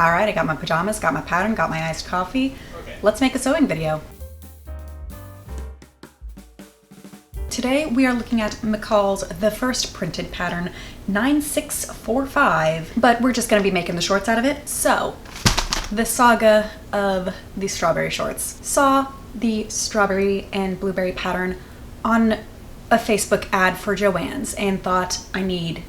All right, I got my pajamas, got my pattern, got my iced coffee. Okay. Let's make a sewing video. Today we are looking at McCall's The First Printed pattern 9645, but we're just gonna be making the shorts out of it. So, the saga of the strawberry shorts. Saw the strawberry and blueberry pattern on a Facebook ad for Joann's and thought I need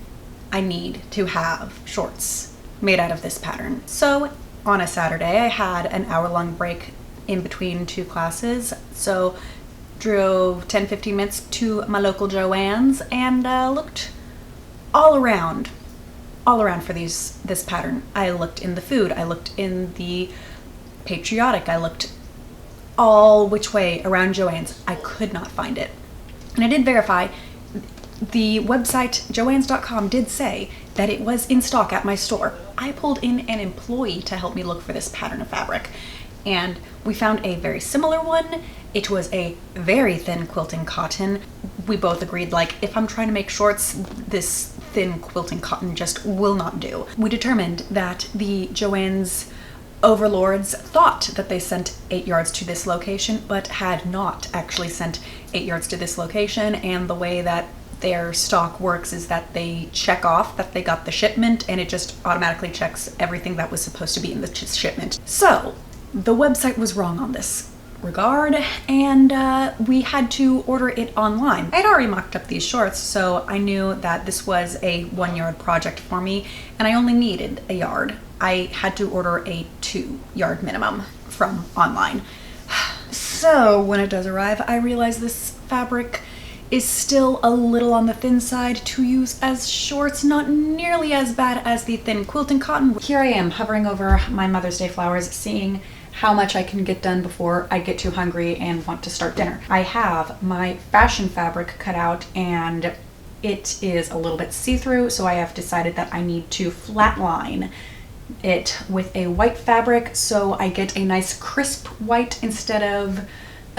to have shorts made out of this pattern. So on a Saturday I had an hour-long break in between two classes, so drove 10-15 minutes to my local Joann's and looked all around for this pattern. I looked in the food, I looked in the patriotic, I looked all which way around Joann's. I could not find it. And I did verify, the website joanns.com did say that it was in stock at my store. I pulled in an employee to help me look for this pattern of fabric, and we found a very similar one. It was a very thin quilting cotton. We both agreed, like, if I'm trying to make shorts, this thin quilting cotton just will not do. We determined that the Joann's overlords thought that they sent 8 yards to this location, but had not actually sent 8 yards to this location. And the way that their stock works is that they check off that they got the shipment, and it just automatically checks everything that was supposed to be in the shipment. So the website was wrong on this regard, and we had to order it online. I'd already mocked up these shorts, so I knew that this was a 1 yard project for me, and I only needed a yard. I had to order a 2 yard minimum from online. So when it does arrive, I realize this fabric is still a little on the thin side to use as shorts, not nearly as bad as the thin quilting cotton. Here I am hovering over my Mother's Day flowers, seeing how much I can get done before I get too hungry and want to start dinner. I have my fashion fabric cut out and it is a little bit see-through, so I have decided that I need to flatline it with a white fabric so I get a nice crisp white instead of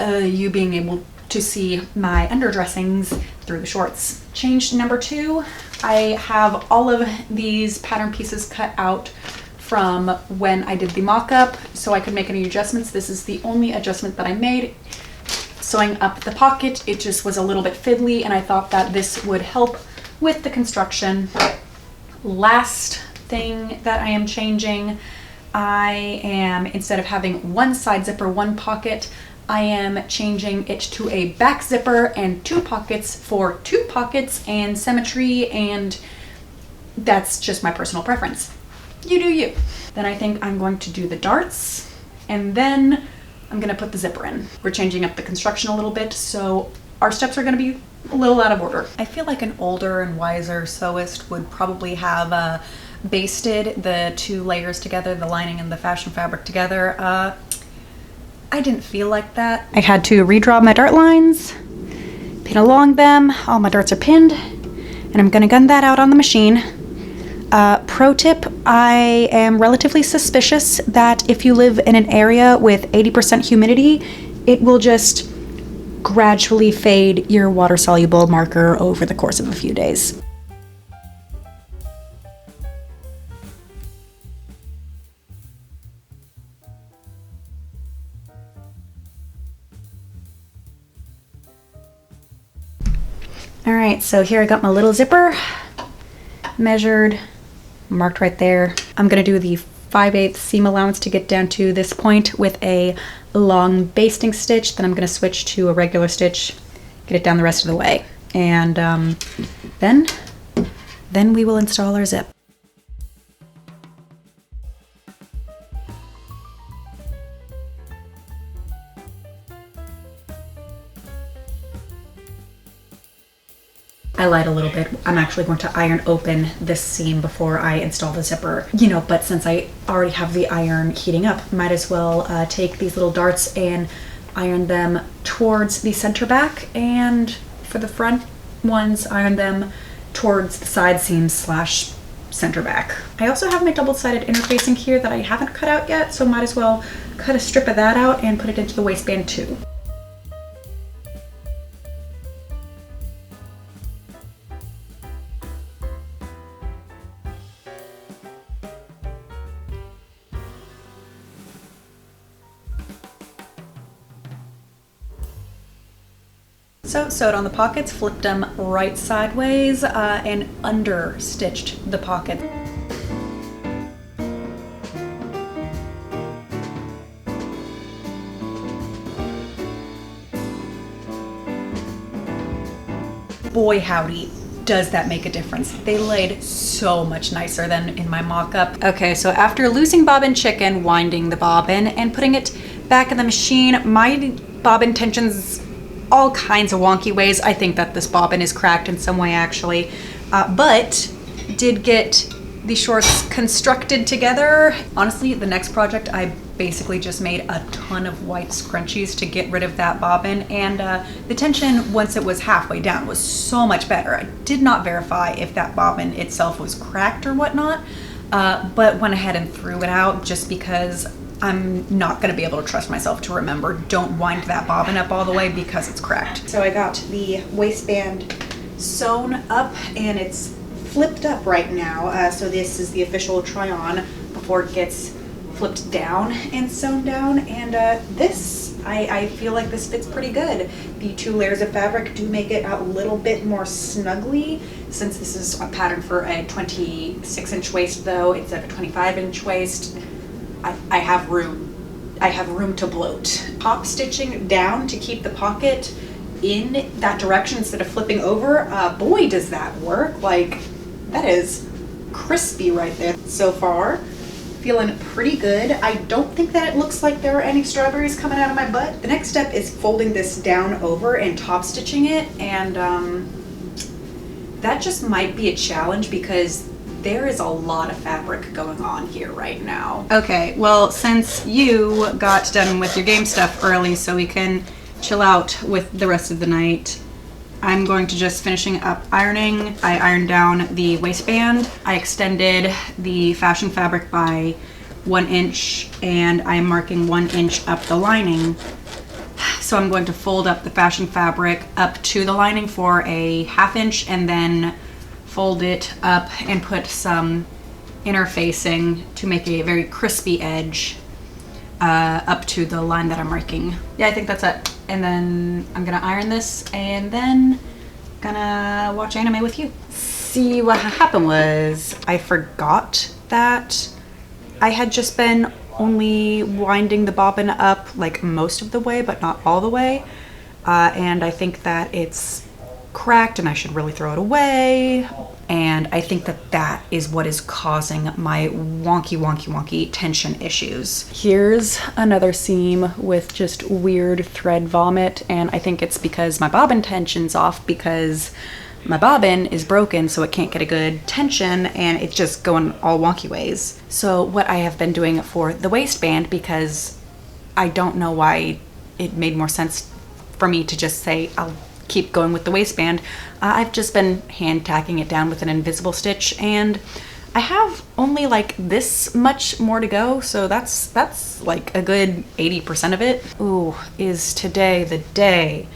you being able to see my underdressings through the shorts. Change number 2, I have all of these pattern pieces cut out from when I did the mock-up so I could make any adjustments. This is the only adjustment that I made. Sewing up the pocket, it just was a little bit fiddly, and I thought that this would help with the construction. Last thing that I am changing, I am, instead of having one side zipper, one pocket, I am changing it to a back zipper and 2 pockets for 2 pockets and symmetry, and that's just my personal preference. You do you. Then I think I'm going to do the darts, and then I'm gonna put the zipper in. We're changing up the construction a little bit, so our steps are gonna be a little out of order. I feel like an older and wiser sewist would probably have basted the 2 layers together, the lining and the fashion fabric together. I didn't feel like that. I had to redraw my dart lines, pin along them. All my darts are pinned, and I'm gonna gun that out on the machine. Pro tip, I am relatively suspicious that if you live in an area with 80% humidity, it will just gradually fade your water-soluble marker over the course of a few days. All right, so here I got my little zipper, measured, marked right there. I'm gonna do the 5/8 seam allowance to get down to this point with a long basting stitch. Then I'm gonna switch to a regular stitch, get it down the rest of the way. And then we will install our zip. I lied a little bit. I'm actually going to iron open this seam before I install the zipper. You know, but since I already have the iron heating up, might as well take these little darts and iron them towards the center back, and for the front ones, iron them towards the side seams slash center back. I also have my double-sided interfacing here that I haven't cut out yet, so might as well cut a strip of that out and put it into the waistband too. So sewed on the pockets, flipped them right sideways, and under stitched the pocket. Boy howdy, does that make a difference. They laid so much nicer than in my mock-up. Okay, so after losing bobbin chicken, winding the bobbin and putting it back in the machine, my bobbin tension's all kinds of wonky ways. I think that this bobbin is cracked in some way actually, but did get the shorts constructed together. Honestly, the next project I basically just made a ton of white scrunchies to get rid of that bobbin, and the tension once it was halfway down was so much better. I did not verify if that bobbin itself was cracked or whatnot, but went ahead and threw it out just because I'm not gonna be able to trust myself to remember, don't wind that bobbin up all the way because it's cracked. So I got the waistband sewn up and it's flipped up right now. So this is the official try on before it gets flipped down and sewn down, and this I feel like this fits pretty good. The 2 layers of fabric do make it a little bit more snugly. Since this is a pattern for a 26-inch waist though, it's a 25-inch waist, I have room to bloat. Top stitching down to keep the pocket in that direction instead of flipping over. Boy, does that work. Like, that is crispy right there. So far, feeling pretty good. I don't think that it looks like there are any strawberries coming out of my butt. The next step is folding this down over and top stitching it, and that just might be a challenge because there is a lot of fabric going on here right now. Okay, well, since you got done with your game stuff early so we can chill out with the rest of the night, I'm going to just finishing up ironing. I ironed down the waistband. I extended the fashion fabric by 1 inch, and I'm marking 1 inch up the lining. So I'm going to fold up the fashion fabric up to the lining for a 1/2 inch and then fold it up and put some interfacing to make a very crispy edge up to the line that I'm marking. Yeah, I think that's it. And then I'm gonna iron this and then gonna watch anime with you. See, what happened was I forgot that I had just been only winding the bobbin up like most of the way, but not all the way. And I think that it's cracked and I should really throw it away. And I think that that is what is causing my wonky tension issues. Here's another seam with just weird thread vomit, and I think it's because my bobbin tension's off because my bobbin is broken, so it can't get a good tension and it's just going all wonky ways. So what I have been doing for the waistband, because I don't know why it made more sense for me to just say I'll keep going with the waistband, I've just been hand tacking it down with an invisible stitch, and I have only like this much more to go, so that's like a good 80% of it. Ooh, is today the day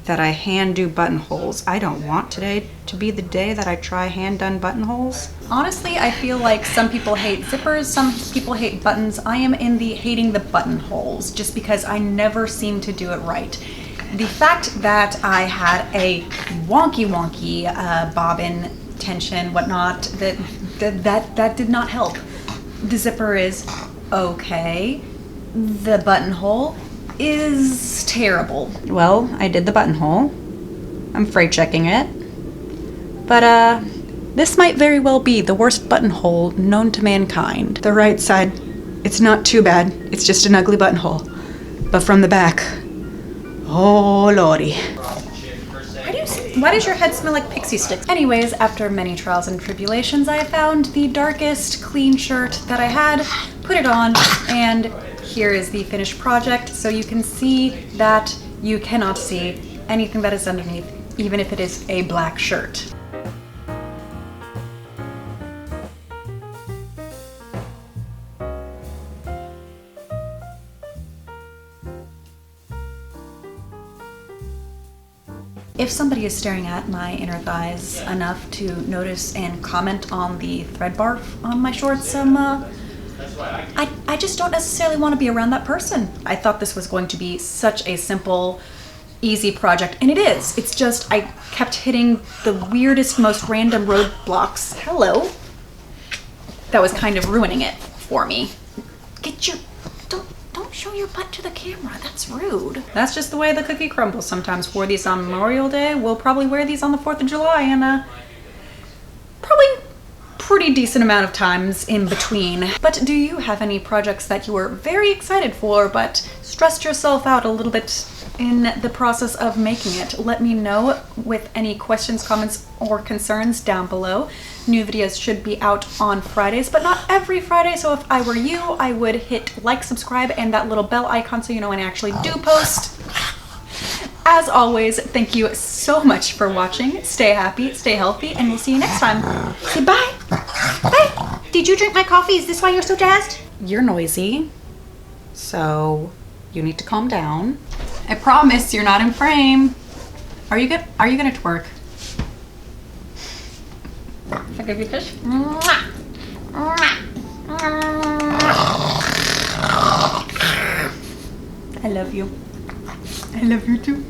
that I hand do buttonholes? I don't want today to be the day that I try hand done buttonholes. Honestly, I feel like some people hate zippers, some people hate buttons. I am in the hating the buttonholes just because I never seem to do it right. The fact that I had a wonky bobbin tension, whatnot, that did not help. The zipper is okay. The buttonhole is terrible. Well, I did the buttonhole. I'm freight checking it. But this might very well be the worst buttonhole known to mankind. The right side, it's not too bad. It's just an ugly buttonhole. But from the back, oh lordy. Why does your head smell like pixie sticks? Anyways, after many trials and tribulations, I found the darkest clean shirt that I had, put it on, and here is the finished project. So you can see that you cannot see anything that is underneath, even if it is a black shirt. If somebody is staring at my inner thighs enough to notice and comment on the thread barf on my shorts, I just don't necessarily want to be around that person. I thought this was going to be such a simple, easy project, and it is. It's just I kept hitting the weirdest, most random roadblocks. Hello. That was kind of ruining it for me. Don't show your butt to the camera. That's rude. That's just the way the cookie crumbles sometimes. Wore these on Memorial Day. We'll probably wear these on the 4th of July and probably pretty decent amount of times in between. But do you have any projects that you were very excited for but stressed yourself out a little bit in the process of making it? Let me know with any questions, comments, or concerns down below. New videos should be out on Fridays, but not every Friday, so if I were you, I would hit like, subscribe, and that little bell icon so you know when I actually do post. As always, thank you so much for watching. Stay happy, stay healthy, and we'll see you next time. Say bye. Bye. Did you drink my coffee? Is this why you're so jazzed? You're noisy, so you need to calm down. I promise you're not in frame. Are you gonna twerk? If I give you a kiss? I love you. I love you too.